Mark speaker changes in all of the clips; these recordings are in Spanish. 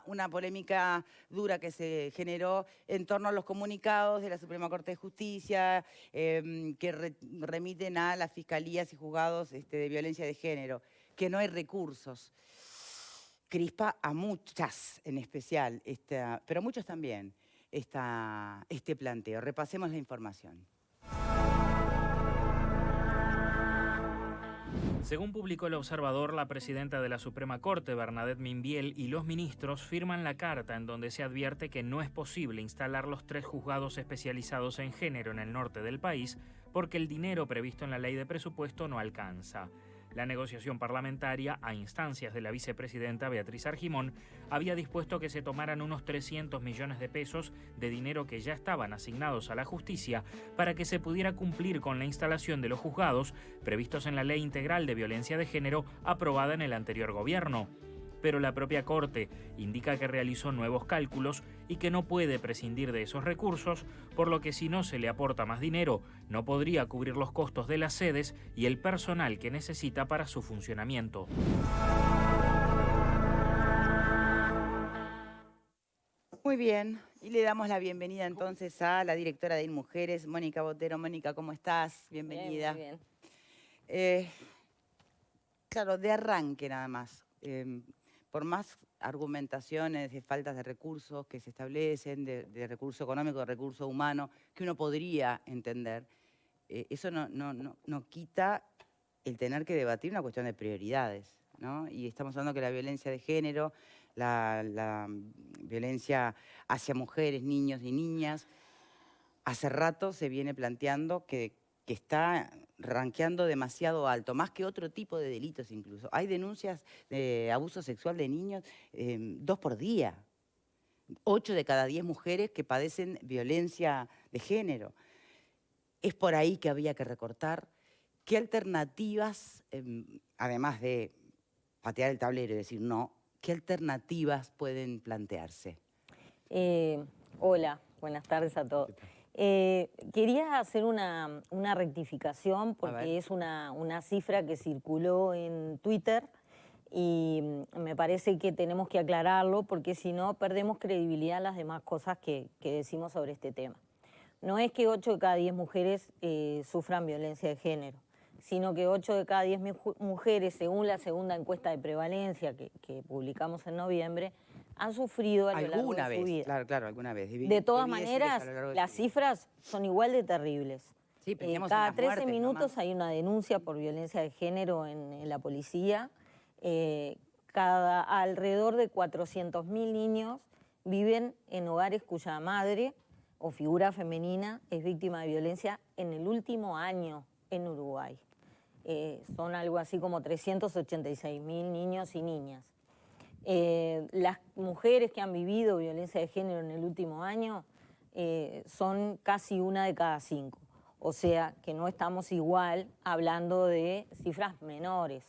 Speaker 1: Una polémica dura que se generó en torno a los comunicados de la Suprema Corte de Justicia que remiten a las fiscalías y juzgados de violencia de género, que no hay recursos. Crispa a muchas en especial, pero a muchos también, este planteo. Repasemos la información.
Speaker 2: Según publicó El Observador, la presidenta de la Suprema Corte, Bernadette Minbiel, y los ministros firman la carta en donde se advierte que no es posible instalar los 3 juzgados especializados en género en el norte del país porque el dinero previsto en la ley de presupuesto no alcanza. La negociación parlamentaria, a instancias de la vicepresidenta Beatriz Argimón, había dispuesto que se tomaran unos 300 millones de pesos de dinero que ya estaban asignados a la justicia para que se pudiera cumplir con la instalación de los juzgados previstos en la Ley Integral de Violencia de Género aprobada en el anterior gobierno. Pero la propia Corte indica que realizó nuevos cálculos y que no puede prescindir de esos recursos, por lo que si no se le aporta más dinero, no podría cubrir los costos de las sedes y el personal que necesita para su funcionamiento.
Speaker 1: Muy bien, y le damos la bienvenida entonces a la directora de InMujeres, Mónica Botero. Mónica, ¿cómo estás? Bienvenida.
Speaker 3: Bien, muy bien.
Speaker 1: Claro, de arranque nada más. Por más argumentaciones de faltas de recursos que se establecen, de recurso económico, de recurso humano, que uno podría entender, eso no quita el tener que debatir una cuestión de prioridades, ¿no? Y estamos hablando que la violencia de género, la violencia hacia mujeres, niños y niñas, hace rato se viene planteando que está rankeando demasiado alto, más que otro tipo de delitos incluso. Hay denuncias de abuso sexual de niños 2 por día. 8 de cada 10 mujeres que padecen violencia de género. Es por ahí que había que recortar. ¿Qué alternativas, además de patear el tablero y decir no, qué alternativas pueden plantearse?
Speaker 3: Hola, buenas tardes a todos. Quería hacer una rectificación porque es una cifra que circuló en Twitter y me parece que tenemos que aclararlo porque si no perdemos credibilidad en las demás cosas que decimos sobre este tema. No es que 8 de cada 10 mujeres sufran violencia de género, sino que 8 de cada 10 mujeres, según la segunda encuesta de prevalencia que publicamos en noviembre, han sufrido a lo largo de su vida.
Speaker 1: Claro, alguna vez.
Speaker 3: De todas maneras, las cifras son igual de terribles.
Speaker 1: Sí,
Speaker 3: cada 13 minutos hay una denuncia por violencia de género en la policía. Alrededor de 400.000 niños viven en hogares cuya madre o figura femenina es víctima de violencia en el último año en Uruguay. Son algo así como 386.000 niños y niñas. Las mujeres que han vivido violencia de género en el último año son casi 1 de cada 5. O sea que no estamos igual hablando de cifras menores.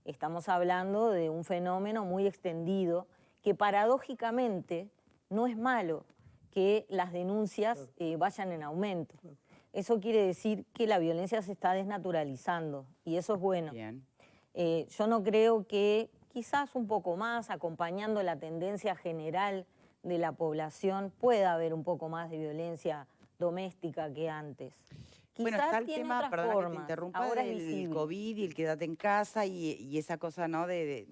Speaker 3: Estamos hablando de un fenómeno muy extendido que paradójicamente no es malo que las denuncias vayan en aumento. Eso quiere decir que la violencia se está desnaturalizando y eso es bueno.
Speaker 1: Bien.
Speaker 3: Yo no creo que quizás un poco más, acompañando la tendencia general de la población, pueda haber un poco más de violencia doméstica que antes.
Speaker 1: Bueno,
Speaker 3: Quizás
Speaker 1: está el
Speaker 3: tiene
Speaker 1: tema,
Speaker 3: otras
Speaker 1: perdona
Speaker 3: formas.
Speaker 1: que te interrumpa,
Speaker 3: Ahora es
Speaker 1: del
Speaker 3: visible.
Speaker 1: COVID y el quédate en casa y esa cosa, ¿no?, de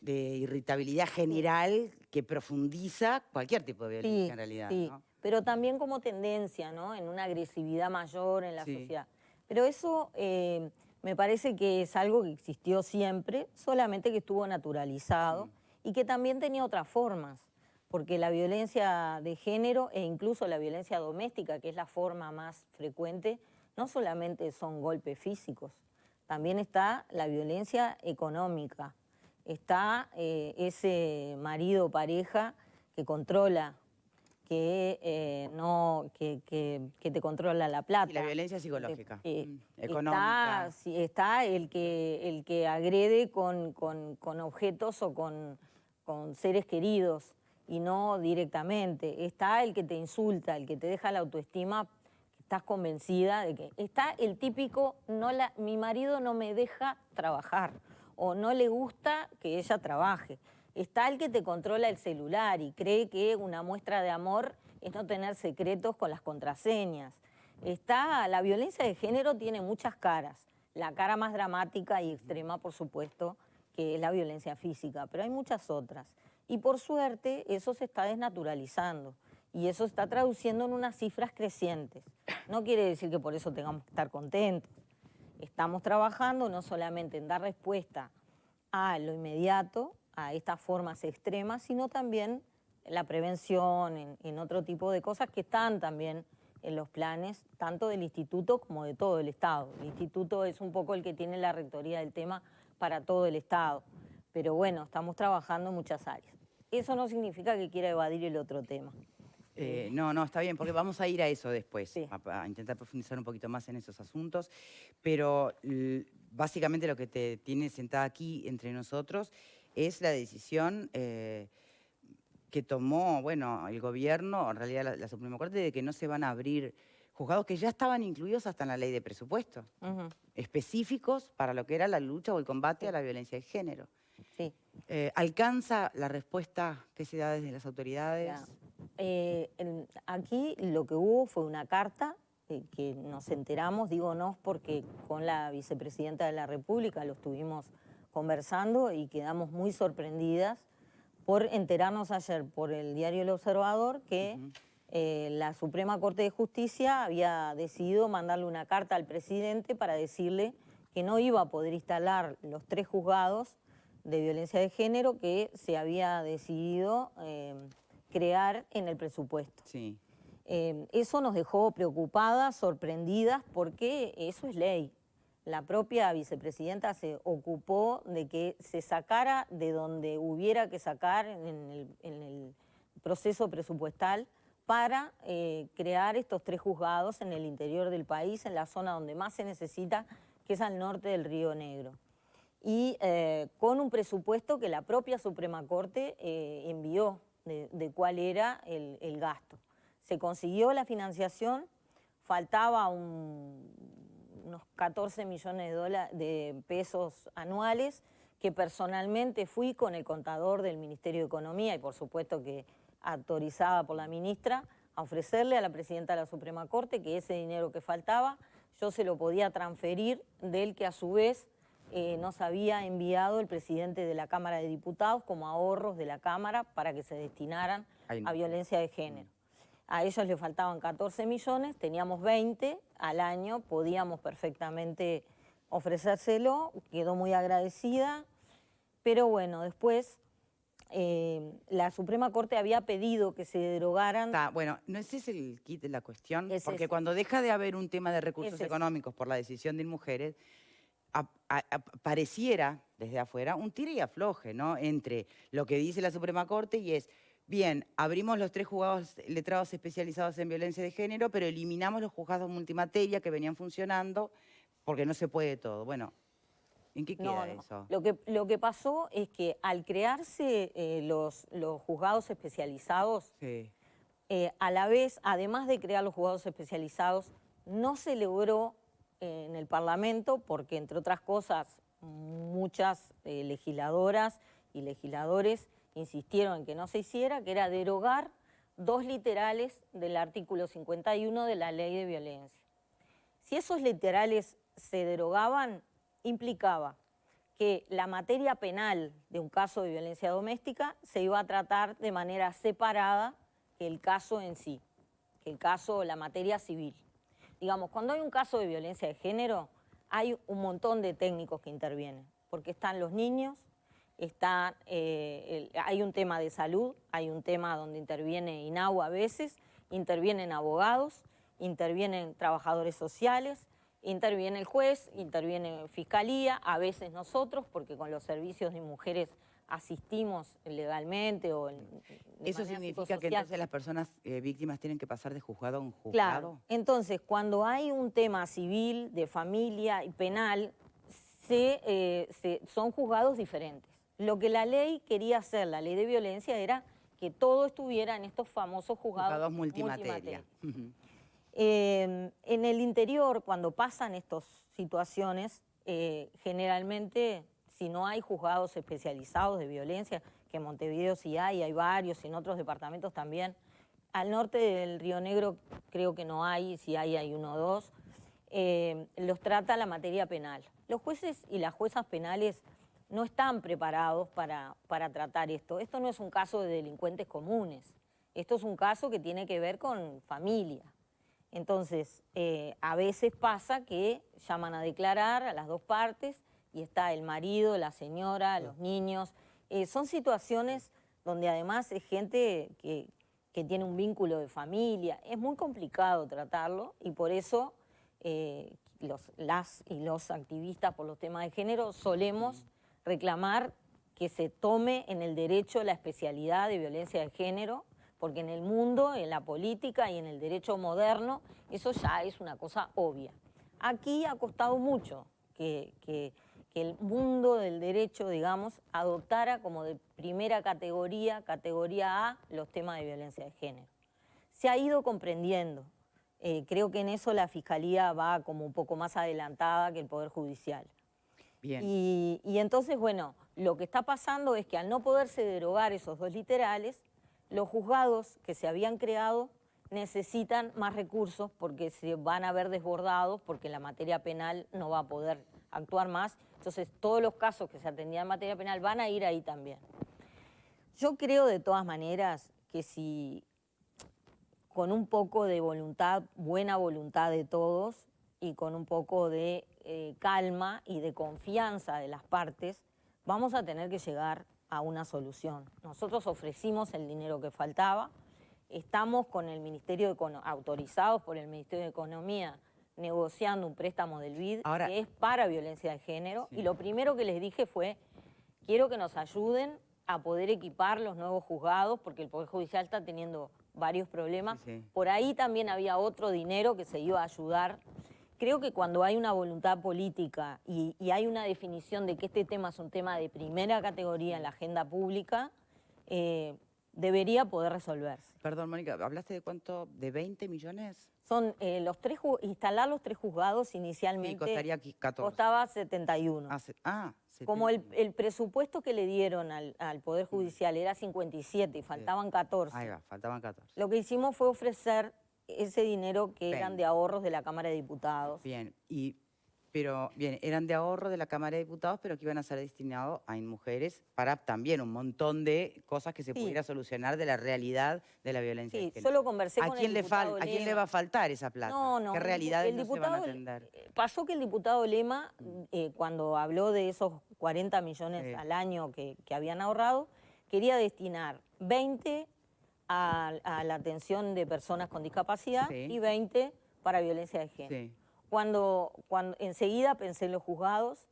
Speaker 1: irritabilidad general que profundiza cualquier tipo de violencia en realidad,
Speaker 3: sí,
Speaker 1: ¿no?
Speaker 3: pero también como tendencia, ¿no?, en una agresividad mayor en la sociedad. Pero eso me parece que es algo que existió siempre, solamente que estuvo naturalizado y que también tenía otras formas, porque la violencia de género e incluso la violencia doméstica, que es la forma más frecuente, no solamente son golpes físicos, también está la violencia económica, está ese marido o pareja que controla, que te controla la plata.
Speaker 1: Y la violencia psicológica, económica.
Speaker 3: Está el que agrede con objetos o con seres queridos y no directamente. Está el que te insulta, el que te deja la autoestima, que estás convencida de que... Está el típico, mi marido no me deja trabajar o no le gusta que ella trabaje. Está el que te controla el celular y cree que una muestra de amor es no tener secretos con las contraseñas. Está, la violencia de género tiene muchas caras. La cara más dramática y extrema, por supuesto, que es la violencia física, pero hay muchas otras. Y por suerte eso se está desnaturalizando y eso se está traduciendo en unas cifras crecientes. No quiere decir que por eso tengamos que estar contentos. Estamos trabajando no solamente en dar respuesta a lo inmediato, a estas formas extremas, sino también la prevención, en otro tipo de cosas que están también en los planes, tanto del Instituto como de todo el Estado. El Instituto es un poco el que tiene la rectoría del tema para todo el Estado, pero bueno, estamos trabajando en muchas áreas. Eso no significa que quiera evadir el otro tema.
Speaker 1: No, está bien, porque vamos a ir a eso después,
Speaker 3: Sí.
Speaker 1: a intentar profundizar un poquito más en esos asuntos, pero básicamente lo que te tiene sentada aquí entre nosotros es la decisión que tomó, bueno, el gobierno, en realidad la Suprema Corte, de que no se van a abrir juzgados que ya estaban incluidos hasta en la ley de presupuesto, específicos para lo que era la lucha o el combate a la violencia de género.
Speaker 3: Sí.
Speaker 1: ¿Alcanza la respuesta que se da desde las autoridades?
Speaker 3: Ya. Aquí lo que hubo fue una carta que nos enteramos, digo nos porque con la vicepresidenta de la República lo estuvimos conversando y quedamos muy sorprendidas por enterarnos ayer por el diario El Observador que la Suprema Corte de Justicia había decidido mandarle una carta al presidente para decirle que no iba a poder instalar los 3 juzgados de violencia de género que se había decidido crear en el presupuesto.
Speaker 1: Sí.
Speaker 3: Eso nos dejó preocupadas, sorprendidas, porque eso es ley. La propia vicepresidenta se ocupó de que se sacara de donde hubiera que sacar en el proceso presupuestal para crear estos 3 juzgados en el interior del país, en la zona donde más se necesita, que es al norte del Río Negro. Y con un presupuesto que la propia Suprema Corte envió de cuál era el gasto. Se consiguió la financiación, faltaba unos 14 millones de pesos anuales, que personalmente fui con el contador del Ministerio de Economía y por supuesto que autorizada por la ministra, a ofrecerle a la presidenta de la Suprema Corte que ese dinero que faltaba yo se lo podía transferir del que a su vez nos había enviado el presidente de la Cámara de Diputados como ahorros de la Cámara para que se destinaran a violencia de género. A ellos le faltaban 14 millones, teníamos 20 al año, podíamos perfectamente ofrecérselo, quedó muy agradecida, pero bueno, después la Suprema Corte había pedido que se derogaran...
Speaker 1: Bueno, no ese es el kit de la cuestión,
Speaker 3: Es
Speaker 1: porque
Speaker 3: ese.
Speaker 1: cuando deja de haber un tema de recursos
Speaker 3: Es ese.
Speaker 1: económicos por la decisión de mujeres, pareciera desde afuera un tira y afloje, ¿no? Entre lo que dice la Suprema Corte y es, bien, abrimos los 3 juzgados letrados especializados en violencia de género, pero eliminamos los juzgados multimateria que venían funcionando porque no se puede todo. Bueno, ¿en qué queda eso?
Speaker 3: Lo que pasó es que al crearse los juzgados especializados,
Speaker 1: Sí.
Speaker 3: a la vez, además de crear los juzgados especializados, no se logró en el Parlamento, porque entre otras cosas muchas legisladoras y legisladores insistieron en que no se hiciera, que era derogar 2 literales del artículo 51 de la Ley de Violencia. Si esos literales se derogaban, implicaba que la materia penal de un caso de violencia doméstica se iba a tratar de manera separada que el caso en sí, que el caso, la materia civil. Digamos, cuando hay un caso de violencia de género, hay un montón de técnicos que intervienen, porque están los niños, hay un tema de salud, hay un tema donde interviene INAU a veces, intervienen abogados, intervienen trabajadores sociales, interviene el juez, interviene fiscalía, a veces nosotros, porque con los servicios de mujeres asistimos legalmente o
Speaker 1: ¿Eso significa que entonces las personas víctimas tienen que pasar de juzgado a un juzgado?
Speaker 3: Claro, entonces cuando hay un tema civil, de familia y penal, son juzgados diferentes. Lo que la ley quería hacer, la ley de violencia, era que todo estuviera en estos famosos juzgados
Speaker 1: multimateria.
Speaker 3: En el interior, cuando pasan estas situaciones, generalmente, si no hay juzgados especializados de violencia, que en Montevideo sí hay varios, y en otros departamentos también. Al norte del Río Negro creo que no hay, si hay uno o dos. Los trata la materia penal. Los jueces y las juezas penales no están preparados para tratar esto. Esto no es un caso de delincuentes comunes. Esto es un caso que tiene que ver con familia. Entonces, a veces pasa que llaman a declarar a las dos partes y está el marido, la señora, los niños. Son situaciones donde además es gente que tiene un vínculo de familia. Es muy complicado tratarlo y por eso las y los activistas por los temas de género solemos reclamar que se tome en el derecho la especialidad de violencia de género, porque en el mundo, en la política y en el derecho moderno, eso ya es una cosa obvia. Aquí ha costado mucho que el mundo del derecho, digamos, adoptara como de primera categoría, categoría A, los temas de violencia de género. Se ha ido comprendiendo. Creo que en eso la Fiscalía va como un poco más adelantada que el Poder Judicial.
Speaker 1: Bien.
Speaker 3: Y entonces, bueno, lo que está pasando es que al no poderse derogar esos dos literales, los juzgados que se habían creado necesitan más recursos porque se van a ver desbordados, porque la materia penal no va a poder actuar más. Entonces, todos los casos que se atendían en materia penal van a ir ahí también. Yo creo de todas maneras que si con un poco de voluntad, buena voluntad de todos, y con un poco de calma y de confianza de las partes, vamos a tener que llegar a una solución. Nosotros ofrecimos el dinero que faltaba, estamos con el Ministerio de autorizados por el Ministerio de Economía negociando un préstamo del BID que es para violencia de género, y lo primero que les dije fue, quiero que nos ayuden a poder equipar los nuevos juzgados, porque el Poder Judicial está teniendo varios problemas. Por ahí también había otro dinero que se iba a ayudar. Creo que cuando hay una voluntad política y hay una definición de que este tema es un tema de primera categoría en la agenda pública, debería poder resolverse.
Speaker 1: Perdón, Mónica, ¿hablaste de cuánto? ¿De 20 millones?
Speaker 3: Son instalar los tres juzgados inicialmente.
Speaker 1: Sí, costaría aquí 14.
Speaker 3: Costaba 71.
Speaker 1: 71.
Speaker 3: Como el presupuesto que le dieron al Poder Judicial era 57 y faltaban 14.
Speaker 1: Ahí va, faltaban 14.
Speaker 3: Lo que hicimos fue ofrecer ese dinero que eran de ahorros de la Cámara de Diputados.
Speaker 1: Bien, pero eran de ahorro de la Cámara de Diputados, pero que iban a ser destinados a mujeres para también un montón de cosas que se pudiera solucionar de la realidad de la violencia de género.
Speaker 3: Solo conversé con el diputado
Speaker 1: ¿A quién le va a faltar esa plata?
Speaker 3: No,
Speaker 1: ¿Qué realidades no se van a atender?
Speaker 3: Pasó que el diputado Lema, cuando habló de esos 40 millones al año que habían ahorrado, quería destinar 20 a la atención de personas con discapacidad y 20 para violencia de género. Cuando enseguida pensé en los juzgados,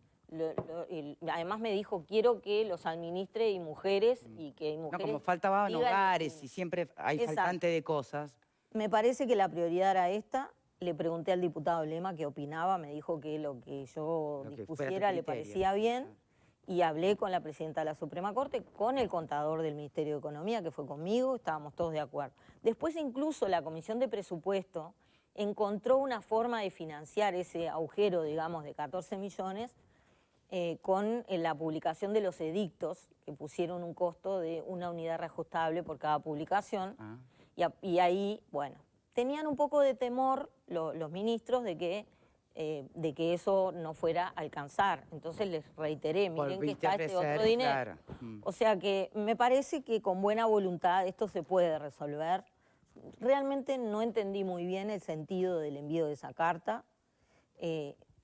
Speaker 3: además me dijo, quiero que los administre y mujeres, y que hay mujeres...
Speaker 1: No, como faltaban hogares y siempre hay faltante de cosas.
Speaker 3: Me parece que la prioridad era esta. Le pregunté al diputado Lema qué opinaba, me dijo que lo que yo dispusiera le parecía bien, y hablé con la presidenta de la Suprema Corte, con el contador del Ministerio de Economía, que fue conmigo, estábamos todos de acuerdo. Después incluso la Comisión de Presupuesto encontró una forma de financiar ese agujero, digamos, de 14 millones con la publicación de los edictos, que pusieron un costo de una unidad reajustable por cada publicación. Y ahí, bueno, tenían un poco de temor los ministros de que eso no fuera a alcanzar. Entonces les reiteré, miren que está este otro dinero. O sea que me parece que con buena voluntad esto se puede resolver. Realmente no entendí muy bien el sentido del envío de esa carta.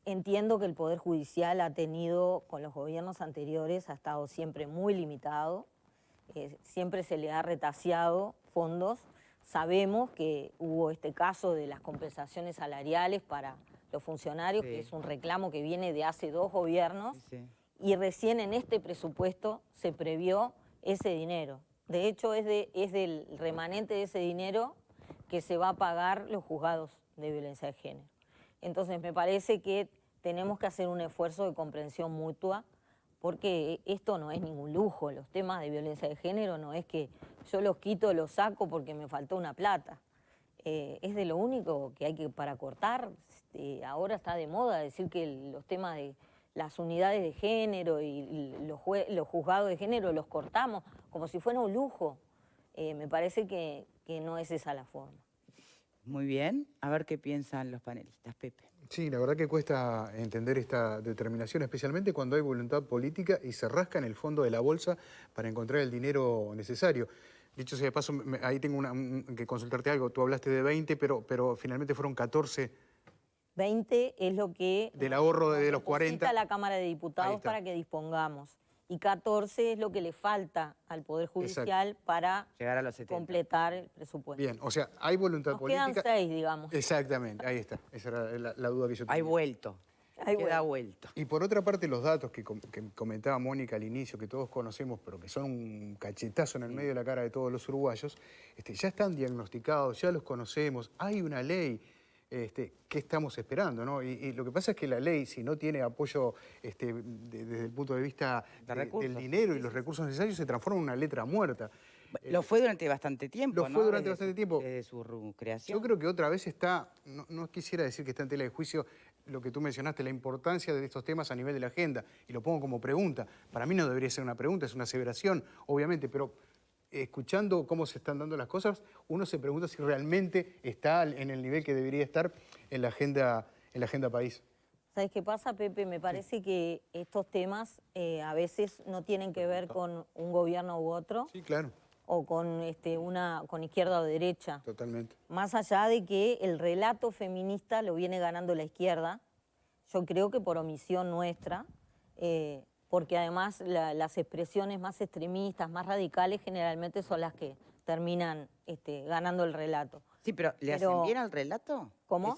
Speaker 3: Entiendo que el Poder Judicial ha tenido, con los gobiernos anteriores, ha estado siempre muy limitado. Siempre se le ha retaseado fondos. Sabemos que hubo este caso de las compensaciones salariales para los funcionarios, que es un reclamo que viene de hace 2 gobiernos, y recién en este presupuesto se previó ese dinero. De hecho, es del remanente de ese dinero que se va a pagar los juzgados de violencia de género. Entonces, me parece que tenemos que hacer un esfuerzo de comprensión mutua, porque esto no es ningún lujo. Los temas de violencia de género no es que yo los quito, los saco porque me faltó una plata. Es de lo único que hay que para cortar. Ahora está de moda decir que los temas las unidades de género y los juzgados de género los cortamos como si fuera un lujo. Me parece que no es esa la forma.
Speaker 1: Muy bien, a ver qué piensan los panelistas. Pepe.
Speaker 4: Sí, la verdad que cuesta entender esta determinación, especialmente cuando hay voluntad política y se rasca en el fondo de la bolsa para encontrar el dinero necesario. Dicho sea de paso, ahí tengo que consultarte algo. Tú hablaste de 20, pero finalmente fueron 14.
Speaker 3: 20 es lo que
Speaker 4: del ahorro de los
Speaker 3: deposita
Speaker 4: 40.
Speaker 3: la Cámara de Diputados para que dispongamos. Y 14 es lo que le falta al Poder Judicial para
Speaker 1: llegar a los 70.
Speaker 3: completar el presupuesto.
Speaker 4: Bien, o sea, hay voluntad política.
Speaker 3: Quedan 6, digamos.
Speaker 4: Exactamente, ahí está. Esa era la duda que yo tenía.
Speaker 1: Hay vuelto. Queda vuelto.
Speaker 4: Y por otra parte, los datos que comentaba Mónica al inicio, que todos conocemos, pero que son un cachetazo en el medio de la cara de todos los uruguayos, ya están diagnosticados, ya los conocemos, hay una ley. ¿Qué estamos esperando? ¿No? Y lo que pasa es que la ley, si no tiene apoyo desde el punto de vista del dinero y los recursos necesarios, se transforma en una letra muerta.
Speaker 1: Lo fue durante bastante tiempo,
Speaker 4: Lo fue durante bastante tiempo.
Speaker 1: Desde su creación.
Speaker 4: Yo creo que otra vez está, no quisiera decir que está en tela de juicio lo que tú mencionaste, la importancia de estos temas a nivel de la agenda, y lo pongo como pregunta. Para mí no debería ser una pregunta, es una aseveración, obviamente, pero escuchando cómo se están dando las cosas, uno se pregunta si realmente está en el nivel que debería estar en la agenda país.
Speaker 3: ¿Sabes qué pasa, Pepe? Me parece que estos temas a veces no tienen que ver con un gobierno u otro.
Speaker 4: Sí, claro.
Speaker 3: O con, con izquierda o derecha.
Speaker 4: Totalmente.
Speaker 3: Más allá de que el relato feminista lo viene ganando la izquierda, yo creo que por omisión nuestra, porque además las expresiones más extremistas, más radicales, generalmente son las que terminan ganando el relato.
Speaker 1: Sí, pero ¿le hacen bien al relato?
Speaker 3: ¿Cómo?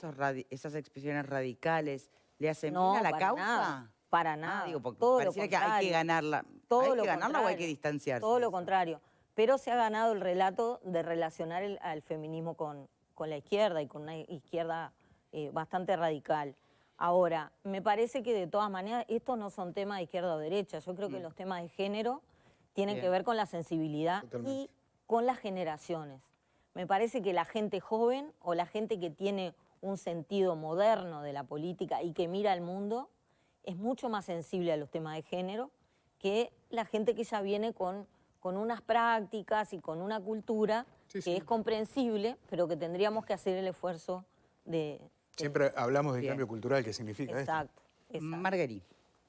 Speaker 1: Esas expresiones radicales, ¿le hacen
Speaker 3: No,
Speaker 1: bien a la
Speaker 3: para
Speaker 1: causa?
Speaker 3: nada, para nada.
Speaker 1: Digo, porque
Speaker 3: todo
Speaker 1: pareciera que hay que ganarla.
Speaker 3: Todo
Speaker 1: ¿Hay que ganarla o hay que
Speaker 3: contrario,
Speaker 1: distanciarse?
Speaker 3: Todo
Speaker 1: de
Speaker 3: lo
Speaker 1: eso?
Speaker 3: contrario. Pero se ha ganado el relato de relacionar al feminismo con la izquierda y con una izquierda bastante radical. Ahora, me parece que de todas maneras estos no son temas de izquierda o derecha. Yo creo que los temas de género tienen que ver con la sensibilidad y con las generaciones. Me parece que la gente joven o la gente que tiene un sentido moderno de la política y que mira al mundo es mucho más sensible a los temas de género que la gente que ya viene con unas prácticas y con una cultura que es comprensible, pero que tendríamos que hacer el esfuerzo de...
Speaker 4: Siempre hablamos del cambio cultural, ¿qué significa
Speaker 3: exacto,
Speaker 4: esto?
Speaker 1: Marguerite.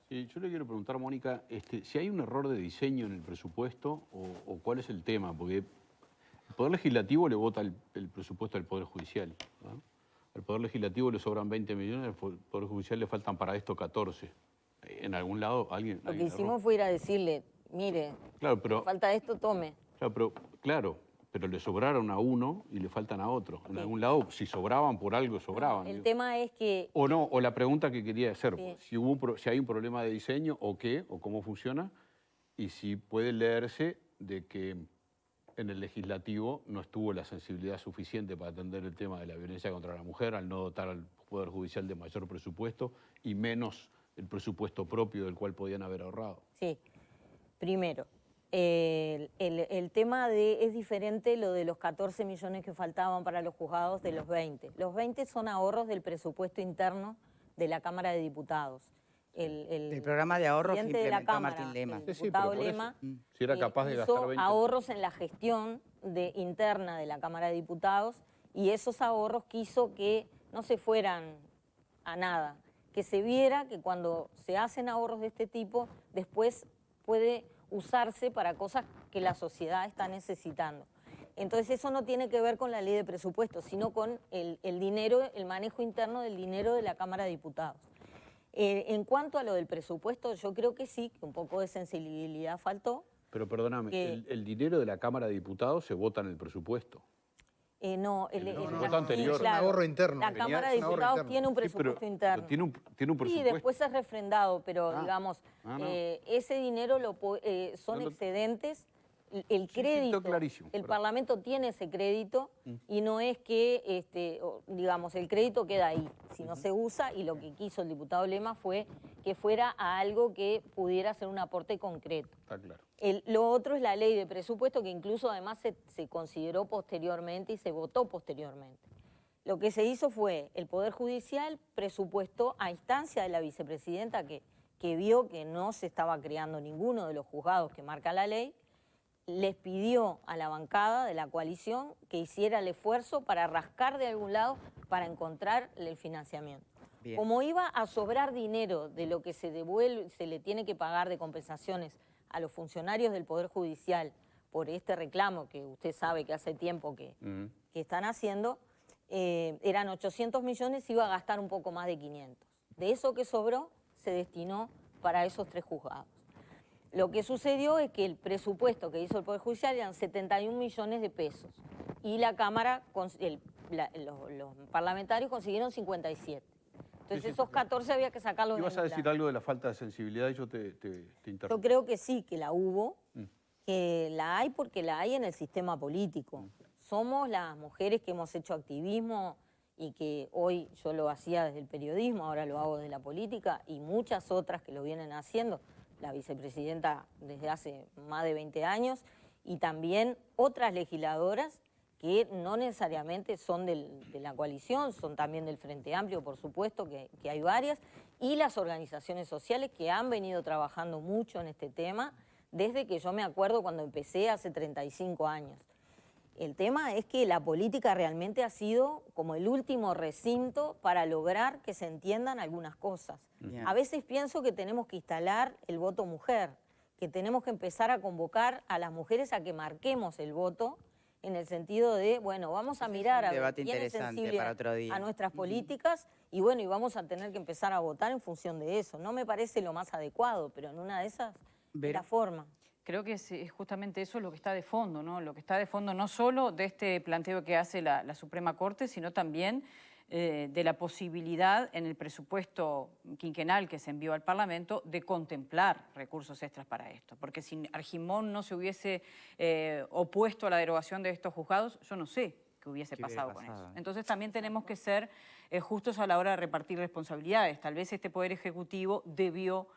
Speaker 5: Sí, yo le quiero preguntar, Mónica, si hay un error de diseño en el presupuesto o cuál es el tema, porque el Poder Legislativo le vota el presupuesto al Poder Judicial, ¿no? Al Poder Legislativo le sobran 20 millones, al Poder Judicial le faltan para esto 14. En algún lado alguien...
Speaker 3: Lo que hicimos fue ir a decirle, mire,
Speaker 5: claro, pero,
Speaker 3: falta esto, tome.
Speaker 5: Claro, pero le sobraron a uno y le faltan a otro. En algún lado, si sobraban por algo, sobraban.
Speaker 3: No, el tema es que...
Speaker 5: O no, o la pregunta que quería hacer, si hay un problema de diseño o qué, o cómo funciona, y si puede leerse de que en el legislativo no estuvo la sensibilidad suficiente para atender el tema de la violencia contra la mujer, al no dotar al Poder Judicial de mayor presupuesto y menos el presupuesto propio del cual podían haber ahorrado.
Speaker 3: Sí, primero, el tema es diferente lo de los 14 millones que faltaban para los juzgados de los 20. Los 20 son ahorros del presupuesto interno de la Cámara de Diputados.
Speaker 1: El programa de ahorros que implementó Martín Lema.
Speaker 3: El diputado Lema,
Speaker 5: si era capaz de gastar 20.
Speaker 3: ahorros en la gestión interna de la Cámara de Diputados y esos ahorros quiso que no se fueran a nada, que se viera que cuando se hacen ahorros de este tipo, después puede usarse para cosas que la sociedad está necesitando. Entonces eso no tiene que ver con la ley de presupuesto, sino con el dinero, el manejo interno del dinero de la Cámara de Diputados. En cuanto a lo del presupuesto, yo creo que sí, que un poco de sensibilidad faltó.
Speaker 5: Pero perdóname, el dinero de la Cámara de Diputados se vota en el presupuesto.
Speaker 3: No, el
Speaker 5: presupuesto anterior.
Speaker 4: Es un ahorro interno.
Speaker 3: La Cámara de Diputados tiene un presupuesto interno.
Speaker 5: Tiene un presupuesto.
Speaker 3: Sí, después es refrendado, pero digamos,
Speaker 5: no.
Speaker 3: ese dinero son excedentes. El crédito,
Speaker 5: clarísimo,
Speaker 3: el Parlamento tiene ese crédito y no es que, digamos, el crédito queda ahí, si no se usa, y lo que quiso el diputado Lema fue que fuera a algo que pudiera ser un aporte concreto.
Speaker 5: Está claro.
Speaker 3: Lo otro es la ley de presupuesto, que incluso además se consideró posteriormente y se votó posteriormente. Lo que se hizo fue, el Poder Judicial presupuestó a instancia de la vicepresidenta que que vio que no se estaba creando ninguno de los juzgados que marca la ley, les pidió a la bancada de la coalición que hiciera el esfuerzo para rascar de algún lado para encontrar el financiamiento.
Speaker 1: Bien.
Speaker 3: Como iba a sobrar dinero de lo que se devuelve, se le tiene que pagar de compensaciones a los funcionarios del Poder Judicial por este reclamo que usted sabe que hace tiempo que están haciendo, eran 800 millones, iba a gastar un poco más de 500. De eso que sobró se destinó para esos 3 juzgados. Lo que sucedió es que el presupuesto que hizo el Poder Judicial eran 71 millones de pesos y la Cámara, los parlamentarios consiguieron 57. Entonces esos 14 había que sacarlos de
Speaker 5: ¿Ibas a decir algo de la falta de sensibilidad y yo te interrumpí?
Speaker 3: Yo creo que sí, que la hubo, que la hay porque la hay en el sistema político. Somos las mujeres que hemos hecho activismo y que hoy yo lo hacía desde el periodismo, ahora lo hago desde la política y muchas otras que lo vienen haciendo. La vicepresidenta desde hace más de 20 años y también otras legisladoras que no necesariamente son de la coalición, son también del Frente Amplio, por supuesto, que hay varias, y las organizaciones sociales que han venido trabajando mucho en este tema desde que yo me acuerdo cuando empecé hace 35 años. El tema es que la política realmente ha sido como el último recinto para lograr que se entiendan algunas cosas.
Speaker 1: Bien.
Speaker 3: A veces pienso que tenemos que instalar el voto mujer, que tenemos que empezar a convocar a las mujeres a que marquemos el voto en el sentido de, bueno, vamos a mirar a ver
Speaker 1: debate
Speaker 3: quién es
Speaker 1: interesante
Speaker 3: sensible
Speaker 1: para otro día.
Speaker 3: a nuestras políticas y bueno, y vamos a tener que empezar a votar en función de eso. No me parece lo más adecuado, pero en una de esas es la forma.
Speaker 6: Creo que es justamente eso lo que está de fondo, ¿no? Lo que está de fondo no solo de este planteo que hace la Suprema Corte, sino también de la posibilidad en el presupuesto quinquenal que se envió al Parlamento de contemplar recursos extras para esto. Porque si Argimón no se hubiese opuesto a la derogación de estos juzgados, yo no sé qué hubiese pasado con eso. Entonces también tenemos que ser justos a la hora de repartir responsabilidades. Tal vez este Poder Ejecutivo debió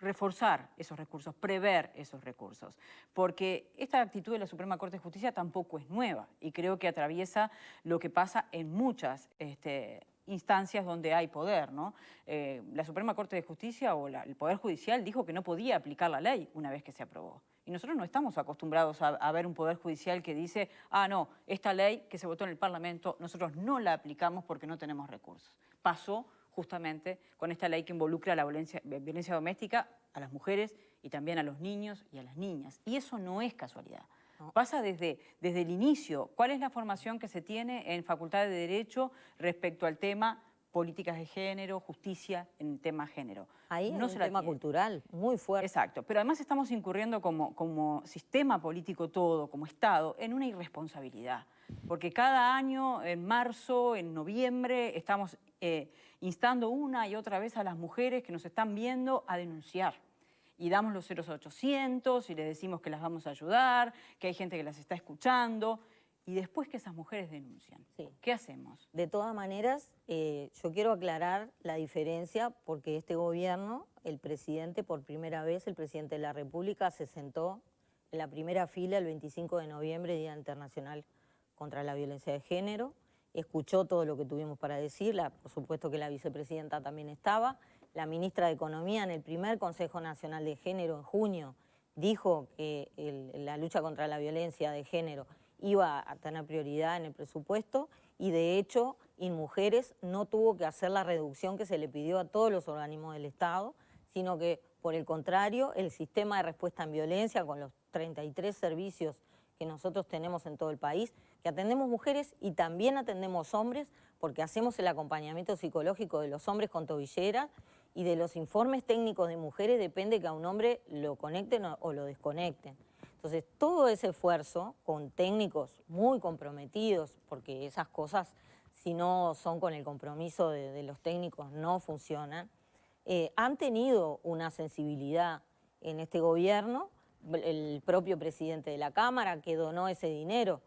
Speaker 6: reforzar esos recursos, prever esos recursos, porque esta actitud de la Suprema Corte de Justicia tampoco es nueva y creo que atraviesa lo que pasa en muchas instancias donde hay poder, ¿no? La Suprema Corte de Justicia o el Poder Judicial dijo que no podía aplicar la ley una vez que se aprobó. Y nosotros no estamos acostumbrados a ver un Poder Judicial que dice, ah, no, esta ley que se votó en el Parlamento, nosotros no la aplicamos porque no tenemos recursos. Pasó justamente con esta ley que involucra la violencia doméstica a las mujeres y también a los niños y a las niñas. Y eso no es casualidad. Pasa desde el inicio. ¿Cuál es la formación que se tiene en Facultad de Derecho respecto al tema políticas de género, justicia en el tema género?
Speaker 3: Ahí
Speaker 6: no
Speaker 3: es un tema cultural muy fuerte.
Speaker 6: Exacto, pero además estamos incurriendo como sistema político todo, como Estado, en una irresponsabilidad. Porque cada año, en marzo, en noviembre, estamos instando una y otra vez a las mujeres que nos están viendo a denunciar. Y damos los 0800 y les decimos que las vamos a ayudar, que hay gente que las está escuchando. Y después que esas mujeres denuncian, ¿qué hacemos?
Speaker 3: De todas maneras, yo quiero aclarar la diferencia porque este gobierno, el presidente, por primera vez, el presidente de la República se sentó en la primera fila el 25 de noviembre, Día Internacional contra la Violencia de Género, escuchó todo lo que tuvimos para decir, por supuesto que la vicepresidenta también estaba, la ministra de Economía en el primer Consejo Nacional de Género en junio dijo que la lucha contra la violencia de género iba a tener prioridad en el presupuesto y de hecho InMujeres no tuvo que hacer la reducción que se le pidió a todos los organismos del Estado, sino que por el contrario el sistema de respuesta en violencia con los 33 servicios que nosotros tenemos en todo el país, que atendemos mujeres y también atendemos hombres porque hacemos el acompañamiento psicológico de los hombres con tobilleras y de los informes técnicos de mujeres depende que a un hombre lo conecten o lo desconecten. Entonces, todo ese esfuerzo con técnicos muy comprometidos, porque esas cosas, si no son con el compromiso de los técnicos, no funcionan, han tenido una sensibilidad en este gobierno, el propio presidente de la Cámara que donó ese dinero.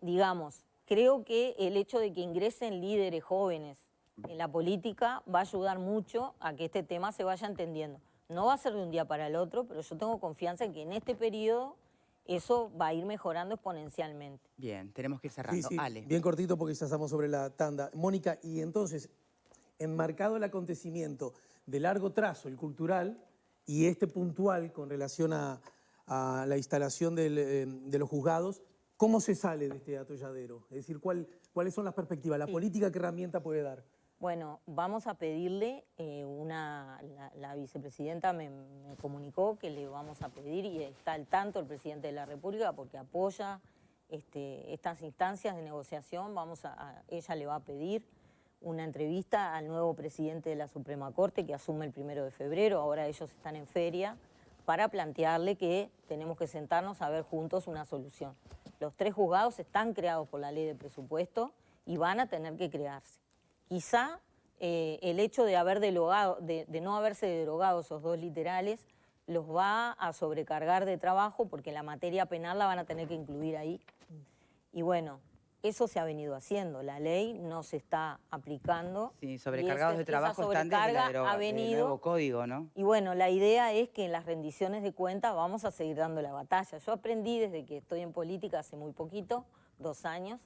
Speaker 3: Digamos, creo que el hecho de que ingresen líderes jóvenes en la política va a ayudar mucho a que este tema se vaya entendiendo. No va a ser de un día para el otro, pero yo tengo confianza en que en este periodo eso va a ir mejorando exponencialmente.
Speaker 1: Bien, tenemos que ir cerrando.
Speaker 7: Sí,
Speaker 1: Ale.
Speaker 7: bien cortito porque ya estamos sobre la tanda. Mónica, y entonces, enmarcado el acontecimiento de largo trazo, el cultural, y este puntual con relación a la instalación de los juzgados, ¿cómo se sale de este atolladero? Es decir, ¿cuáles son las perspectivas? ¿La política qué herramienta puede dar?
Speaker 3: Bueno, vamos a pedirle, la vicepresidenta me comunicó que le vamos a pedir, y está al tanto el presidente de la República porque apoya estas instancias de negociación. Ella le va a pedir una entrevista al nuevo presidente de la Suprema Corte que asume el 1 de febrero, ahora ellos están en feria, para plantearle que tenemos que sentarnos a ver juntos una solución. Los 3 juzgados están creados por la ley de presupuesto y van a tener que crearse. Quizá el hecho de no haberse derogado esos 2 literales los va a sobrecargar de trabajo porque la materia penal la van a tener que incluir ahí. Y bueno, eso se ha venido haciendo, la ley no se está aplicando.
Speaker 1: Sí, sobrecargados de trabajo están desde el nuevo código, ¿no?
Speaker 3: Y bueno, la idea es que en las rendiciones de cuentas vamos a seguir dando la batalla. Yo aprendí desde que estoy en política hace muy poquito, 2 años,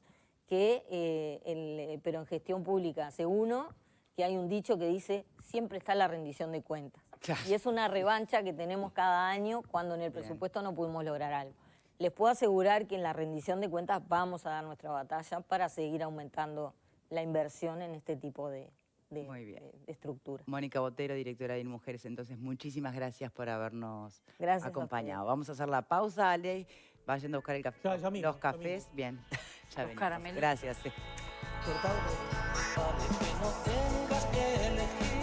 Speaker 3: pero en gestión pública hace 1, que hay un dicho que dice, siempre está la rendición de cuentas.
Speaker 1: Claro.
Speaker 3: Y es una revancha que tenemos cada año cuando en el presupuesto no pudimos lograr algo. Les puedo asegurar que en la rendición de cuentas vamos a dar nuestra batalla para seguir aumentando la inversión en este tipo de estructura.
Speaker 1: Mónica Botero, directora de Mujeres, entonces muchísimas gracias por habernos
Speaker 3: Gracias
Speaker 1: acompañado. Vamos a hacer la pausa, Ale. Vayan a buscar el café.
Speaker 7: Ya mismo,
Speaker 1: los cafés, bien. Ya venimos.
Speaker 6: caramelos.
Speaker 1: Gracias.
Speaker 7: Cortado.
Speaker 8: Para que no tengas que elegir.